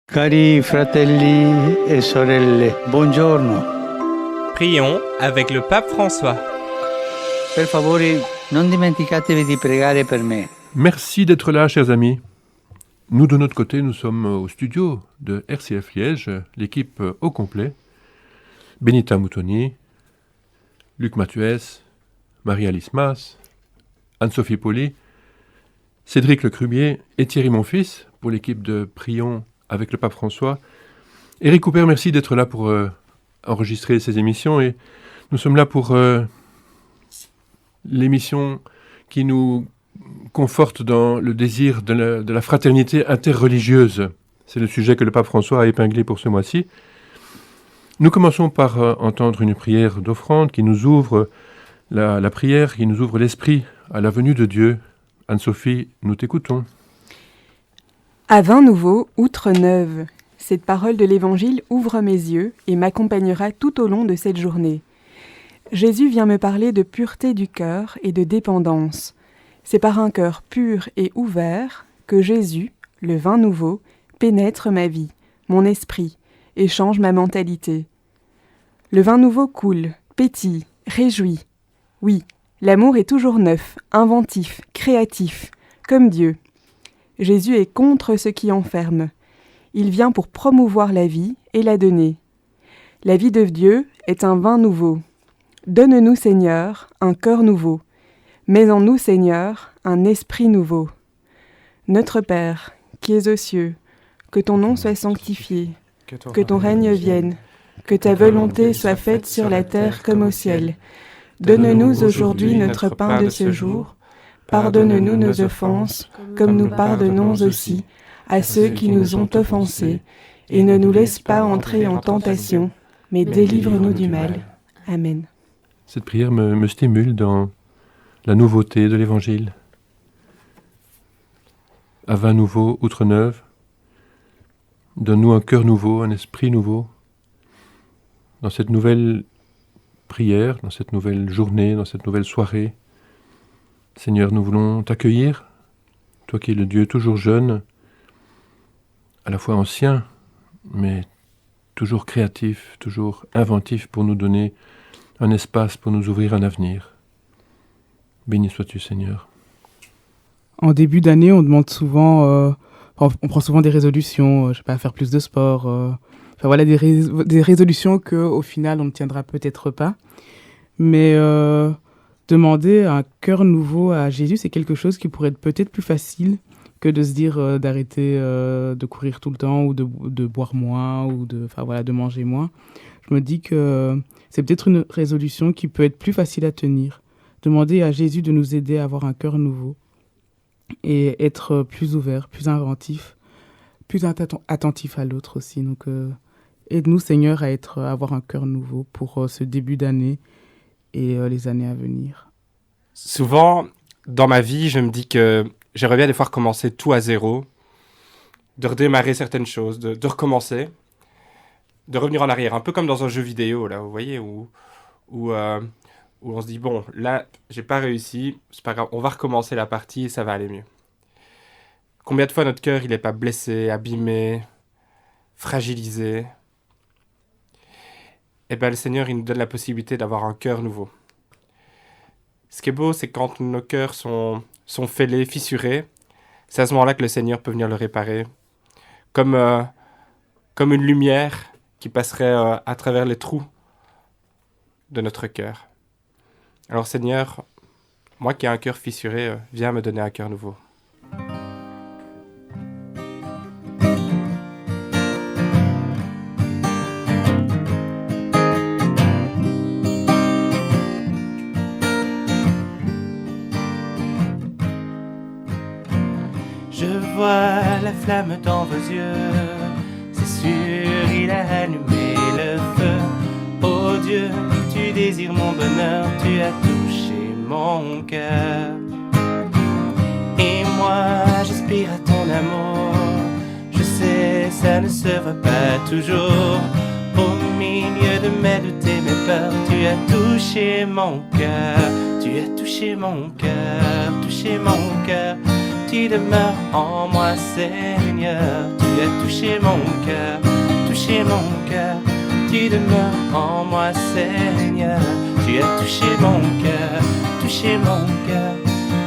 Cari fratelli e sorelle, buongiorno. Prions avec le pape François. Per favore, non dimenticatevi di pregare per me. Merci d'être là, chers amis. Nous, de notre côté, nous sommes au studio de RCF Liège, l'équipe au complet. Benita Moutoni, Luc Mathuès, Marie-Alice Mas, Anne-Sophie Poli, Cédric Lecrubier et Thierry Monfils pour l'équipe de Prions avec le pape François. Éric Couper, merci d'être là pour enregistrer ces émissions. Et nous sommes là pour l'émission qui nous conforte dans le désir de la fraternité interreligieuse. C'est le sujet que le pape François a épinglé pour ce mois-ci. Nous commençons par entendre une prière d'offrande qui nous ouvre la prière, qui nous ouvre l'esprit à la venue de Dieu. Anne-Sophie, nous t'écoutons. À vin nouveau, outre neuve. Cette parole de l'Évangile ouvre mes yeux et m'accompagnera tout au long de cette journée. Jésus vient me parler de pureté du cœur et de dépendance. C'est par un cœur pur et ouvert que Jésus, le vin nouveau, pénètre ma vie, mon esprit, et change ma mentalité. Le vin nouveau coule, pétille, réjouit. Oui, l'amour est toujours neuf, inventif, créatif, comme Dieu. Jésus est contre ce qui enferme. Il vient pour promouvoir la vie et la donner. La vie de Dieu est un vin nouveau. Donne-nous, Seigneur, un cœur nouveau. Mets en nous, Seigneur, un esprit nouveau. Notre Père, qui es aux cieux, que ton nom soit sanctifié, que ton règne vienne, que ta volonté soit faite sur la terre comme au ciel. Donne-nous aujourd'hui notre pain de ce jour. Pardonne-nous nos offenses, comme nous pardonnons aussi à ceux qui nous ont offensés, et ne nous laisse pas entrer en tentation, mais délivre-nous du mal. Amen. Cette prière me stimule dans la nouveauté de l'Évangile. À vin nouveau, outre neuve, donne-nous un cœur nouveau, un esprit nouveau. Dans cette nouvelle prière, dans cette nouvelle journée, dans cette nouvelle soirée, Seigneur, nous voulons t'accueillir, toi qui es le Dieu toujours jeune, à la fois ancien, mais toujours créatif, toujours inventif pour nous donner un espace, pour nous ouvrir un avenir. Béni sois-tu, Seigneur. En début d'année, on demande souvent, on prend souvent des résolutions, je sais pas, faire plus de sport, enfin voilà, des résolutions qu'au final on ne tiendra peut-être pas. Mais demander un cœur nouveau à Jésus, c'est quelque chose qui pourrait être peut-être plus facile que de se dire d'arrêter de courir tout le temps ou de boire moins ou de manger moins. Je me dis que c'est peut-être une résolution qui peut être plus facile à tenir. Demander à Jésus de nous aider à avoir un cœur nouveau et être plus ouvert, plus inventif, plus attentif à l'autre aussi. Donc aide-nous, Seigneur, à avoir un cœur nouveau pour ce début d'année et les années à venir. Souvent, dans ma vie, je me dis que j'aimerais bien des fois recommencer tout à zéro, de redémarrer certaines choses, de recommencer, de revenir en arrière, un peu comme dans un jeu vidéo, là, vous voyez, où on se dit, bon, là, j'ai pas réussi, c'est pas grave, on va recommencer la partie et ça va aller mieux. Combien de fois notre cœur, il n'est pas blessé, abîmé, fragilisé? Eh bien, le Seigneur, il nous donne la possibilité d'avoir un cœur nouveau. Ce qui est beau, c'est quand nos cœurs sont fêlés, fissurés, c'est à ce moment-là que le Seigneur peut venir le réparer. Comme une lumière qui passerait à travers les trous de notre cœur. Alors Seigneur, moi qui ai un cœur fissuré, viens me donner un cœur nouveau. Je vois la flamme dans vos yeux, c'est sûr, il a allumé le feu. Oh Dieu, tu désires mon bonheur, tu as touché mon cœur. Et moi, j'aspire à ton amour, je sais, ça ne se voit pas toujours. Au milieu de mes doutes et mes peurs, tu as touché mon cœur, tu as touché mon cœur, touché mon cœur. tu demeures en moi, Seigneur. Tu as touché mon cœur, touché mon cœur. Tu demeures en moi, Seigneur. Tu as touché mon cœur, touché mon cœur.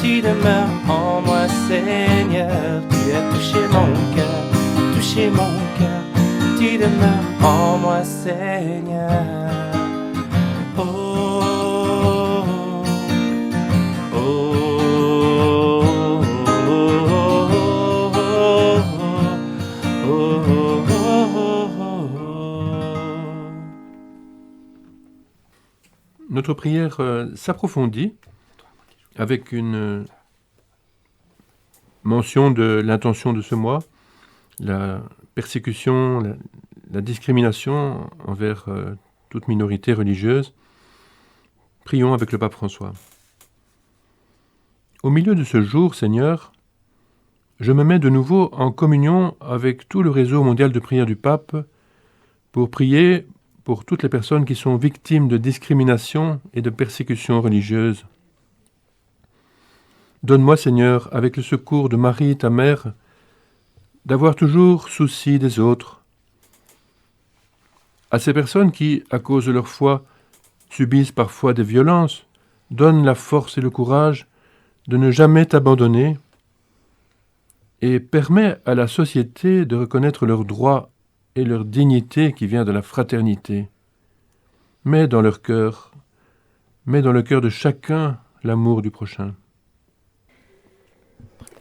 Tu demeures en moi, Seigneur. Tu as touché mon cœur, touché mon cœur. Tu demeures en moi, Seigneur. Oh, oh, oh, Notre prière s'approfondit avec une mention de l'intention de ce mois, la persécution, la discrimination envers toute minorité religieuse. Prions avec le pape François. Au milieu de ce jour, Seigneur, je me mets de nouveau en communion avec tout le réseau mondial de prière du pape pour prier pour toutes les personnes qui sont victimes de discrimination et de persécution religieuse. Donne-moi, Seigneur, avec le secours de Marie, ta mère, d'avoir toujours souci des autres. À ces personnes qui, à cause de leur foi, subissent parfois des violences, donne la force et le courage de ne jamais t'abandonner et permets à la société de reconnaître leurs droits et leur dignité qui vient de la fraternité. Mets dans leur cœur, mets dans le cœur de chacun l'amour du prochain.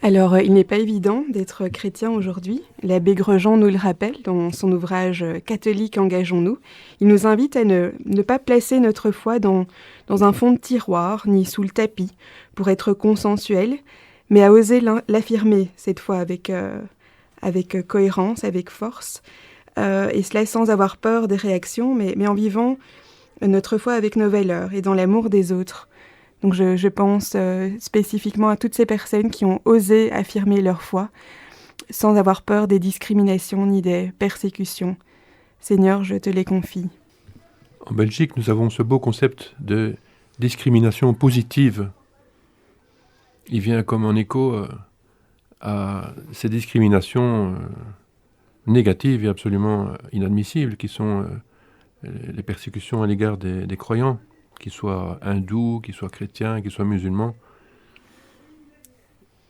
Alors, il n'est pas évident d'être chrétien aujourd'hui. L'abbé Grosjean nous le rappelle dans son ouvrage « Catholiques, engageons-nous ». Il nous invite à ne pas placer notre foi dans un fond de tiroir, ni sous le tapis, pour être consensuel, mais à oser l'affirmer, cette fois avec cohérence, avec force, et cela sans avoir peur des réactions, mais en vivant notre foi avec nos valeurs et dans l'amour des autres. Donc je pense spécifiquement à toutes ces personnes qui ont osé affirmer leur foi sans avoir peur des discriminations ni des persécutions. Seigneur, je te les confie. En Belgique, nous avons ce beau concept de discrimination positive. Il vient comme en écho à ces discriminations négatives et absolument inadmissibles qui sont les persécutions à l'égard des croyants, qu'ils soient hindous, qu'ils soient chrétiens, qu'ils soient musulmans.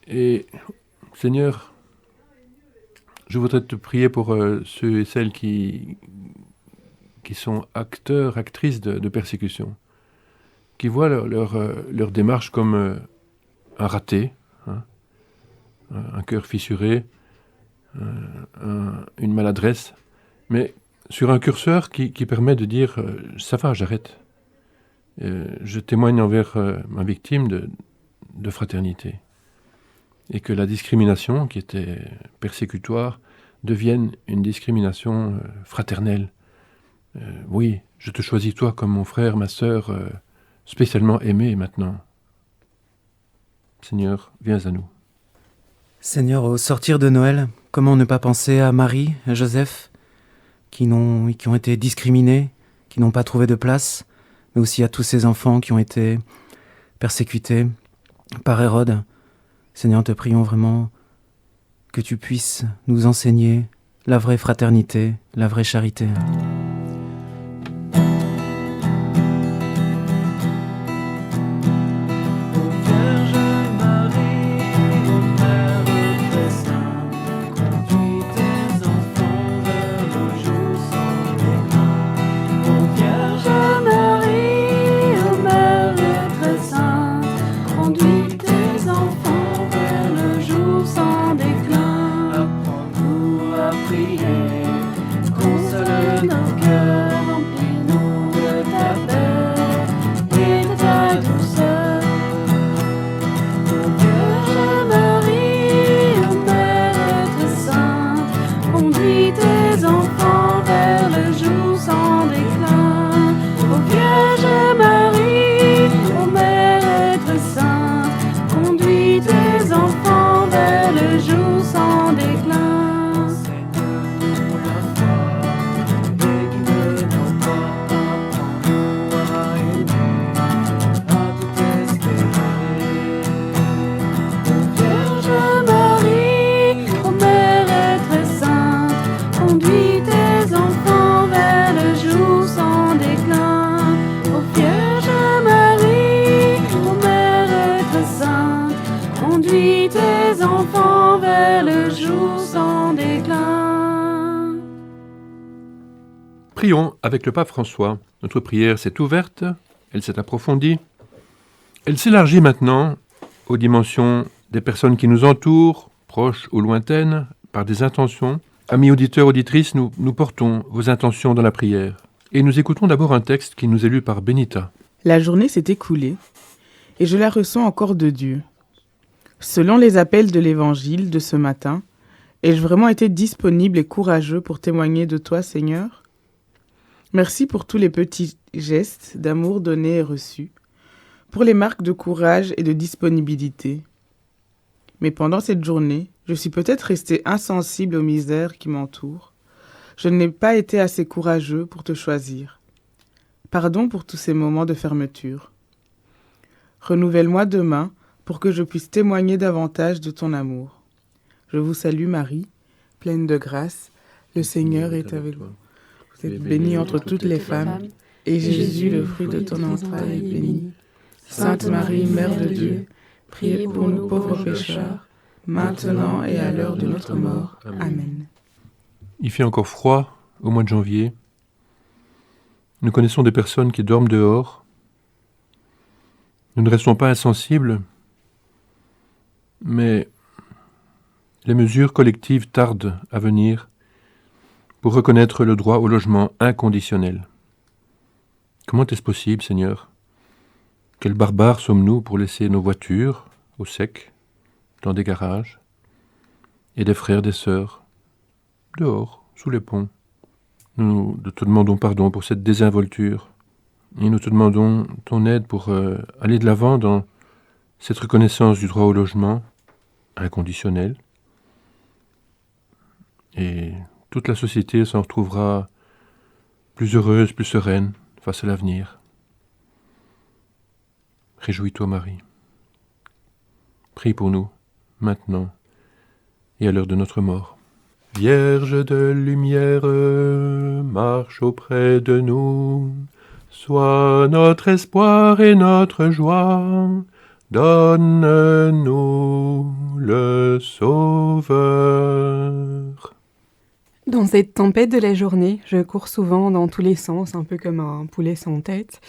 Et Seigneur, je voudrais te prier pour ceux et celles qui sont acteurs, actrices de persécution, qui voient leur démarche comme un raté, hein, un cœur fissuré, une maladresse, mais sur un curseur qui permet de dire « ça va, j'arrête ». Je témoigne envers ma victime de fraternité. Et que la discrimination, qui était persécutoire, devienne une discrimination fraternelle. Oui, je te choisis toi comme mon frère, ma sœur, spécialement aimé maintenant. Seigneur, viens à nous. Seigneur, au sortir de Noël, comment ne pas penser à Marie, à Joseph, qui ont été discriminés, qui n'ont pas trouvé de place, mais aussi à tous ces enfants qui ont été persécutés par Hérode. Seigneur, te prions vraiment que tu puisses nous enseigner la vraie fraternité, la vraie charité. Prions avec le pape François. Notre prière s'est ouverte, elle s'est approfondie, elle s'élargit maintenant aux dimensions des personnes qui nous entourent, proches ou lointaines, par des intentions. Amis auditeurs, auditrices, nous portons vos intentions dans la prière. Et nous écoutons d'abord un texte qui nous est lu par Benita. La journée s'est écoulée et je la ressens encore de Dieu. Selon les appels de l'Évangile de ce matin, ai-je vraiment été disponible et courageux pour témoigner de toi, Seigneur ? Merci pour tous les petits gestes d'amour donnés et reçus, pour les marques de courage et de disponibilité. Mais pendant cette journée, je suis peut-être resté insensible aux misères qui m'entourent. Je n'ai pas été assez courageux pour te choisir. Pardon pour tous ces moments de fermeture. Renouvelle-moi demain pour que je puisse témoigner davantage de ton amour. Je vous salue Marie, pleine de grâce, le Seigneur est avec vous. Vous êtes bénie entre toutes les femmes, et Jésus, le fruit de ton entraille, est béni. Sainte Marie, Mère de Dieu, priez pour nous pauvres pécheurs, maintenant et à l'heure de notre mort. Amen. Il fait encore froid au mois de janvier. Nous connaissons des personnes qui dorment dehors. Nous ne restons pas insensibles, mais les mesures collectives tardent à venir pour reconnaître le droit au logement inconditionnel. Comment est-ce possible, Seigneur ? Quels barbares sommes-nous pour laisser nos voitures au sec, dans des garages, et des frères, des sœurs, dehors, sous les ponts. Nous te demandons pardon pour cette désinvolture, et nous te demandons ton aide pour aller de l'avant dans cette reconnaissance du droit au logement inconditionnel. Et toute la société s'en retrouvera plus heureuse, plus sereine face à l'avenir. Réjouis-toi, Marie. Prie pour nous, maintenant et à l'heure de notre mort. Vierge de lumière, marche auprès de nous. Sois notre espoir et notre joie. Donne-nous le Sauveur. Dans cette tempête de la journée, je cours souvent dans tous les sens, un peu comme un poulet sans tête.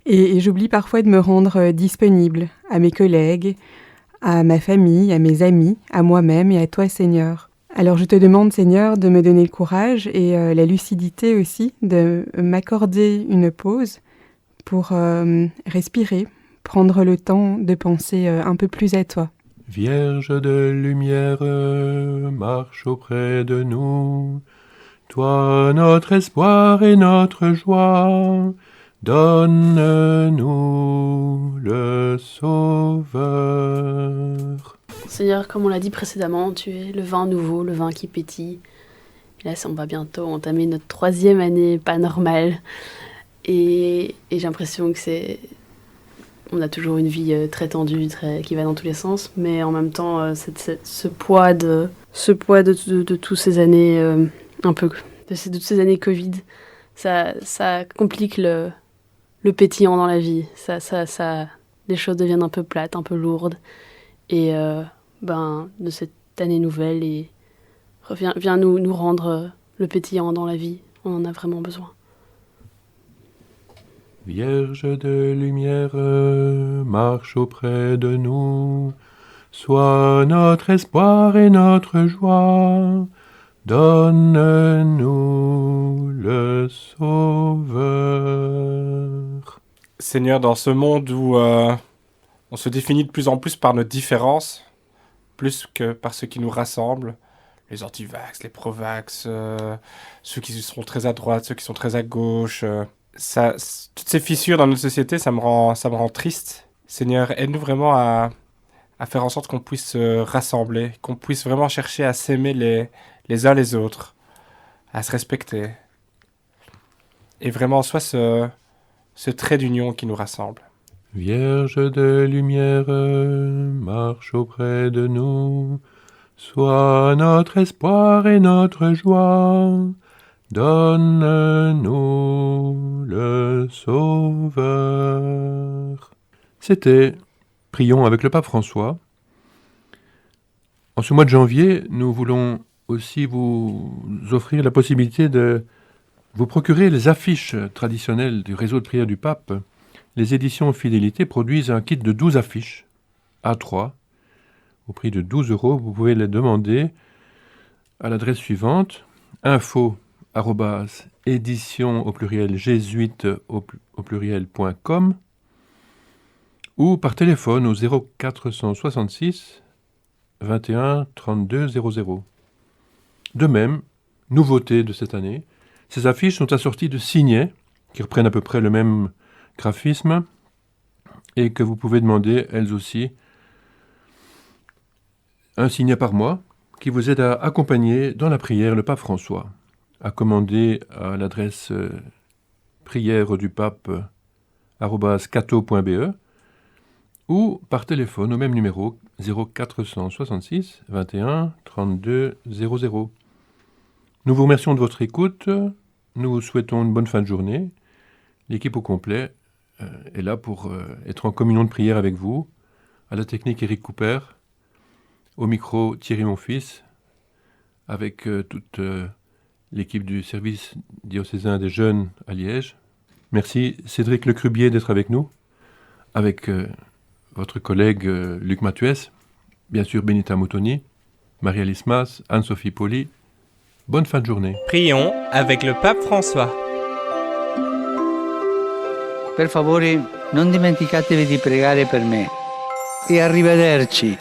Et j'oublie parfois de me rendre disponible à mes collègues, à ma famille, à mes amis, à moi-même et à toi, Seigneur. Alors je te demande, Seigneur, de me donner le courage et la lucidité aussi, de m'accorder une pause pour respirer, prendre le temps de penser un peu plus à toi. Vierge de lumière, marche auprès de nous. Toi, notre espoir et notre joie, donne-nous le Sauveur. Seigneur, comme on l'a dit précédemment, tu es le vin nouveau, le vin qui pétille. Et là, on va bientôt entamer notre 3e année pas normale. Et j'ai l'impression que on a toujours une vie très tendue, qui va dans tous les sens, mais en même temps, ce poids de toutes ces années, toutes ces années Covid, ça complique le pétillant dans la vie. Les choses deviennent un peu plates, un peu lourdes. Et de cette année nouvelle, et viens nous rendre le pétillant dans la vie. On en a vraiment besoin. Vierge de lumière, marche auprès de nous. Sois notre espoir et notre joie. Donne-nous le Sauveur. Seigneur, dans ce monde où on se définit de plus en plus par nos différences, plus que par ce qui nous rassemble, les anti-vax, les pro-vax, ceux qui sont très à droite, ceux qui sont très à gauche, toutes ces fissures dans notre société, ça me rend triste. Seigneur, aide-nous vraiment à faire en sorte qu'on puisse se rassembler, qu'on puisse vraiment chercher à s'aimer les uns les autres, à se respecter. Et vraiment, soit ce trait d'union qui nous rassemble. Vierge de lumière, marche auprès de nous. Sois notre espoir et notre joie. Donne-nous le Sauveur. C'était Prions avec le pape François. En ce mois de janvier, nous voulons aussi vous offrir la possibilité de vous procurez les affiches traditionnelles du réseau de prière du pape, les éditions Fidélité produisent un kit de 12 affiches, A3, au prix de 12 €. Vous pouvez les demander à l'adresse suivante, info@édition au pluriel jésuite au pluriel.com ou par téléphone au 0466 21 32 00. De même, nouveauté de cette année, ces affiches sont assorties de signets qui reprennent à peu près le même graphisme et que vous pouvez demander elles aussi un signet par mois qui vous aide à accompagner dans la prière le pape François. À commander à l'adresse prièredupape@cato.be ou par téléphone au même numéro 0466 21 32 00. Nous vous remercions de votre écoute. Nous vous souhaitons une bonne fin de journée. L'équipe au complet est là pour être en communion de prière avec vous. À la technique, Eric Cooper. Au micro, Thierry Monfils. Avec toute l'équipe du service diocésain des jeunes à Liège. Merci Cédric Lecrubier d'être avec nous. Avec votre collègue Luc Mathuès. Bien sûr Benita Moutoni. Marie-Alice Mas, Anne-Sophie Poli. Bonne fin de journée. Prions avec le pape François. Per favore, non dimenticatevi di pregare per me. E arrivederci.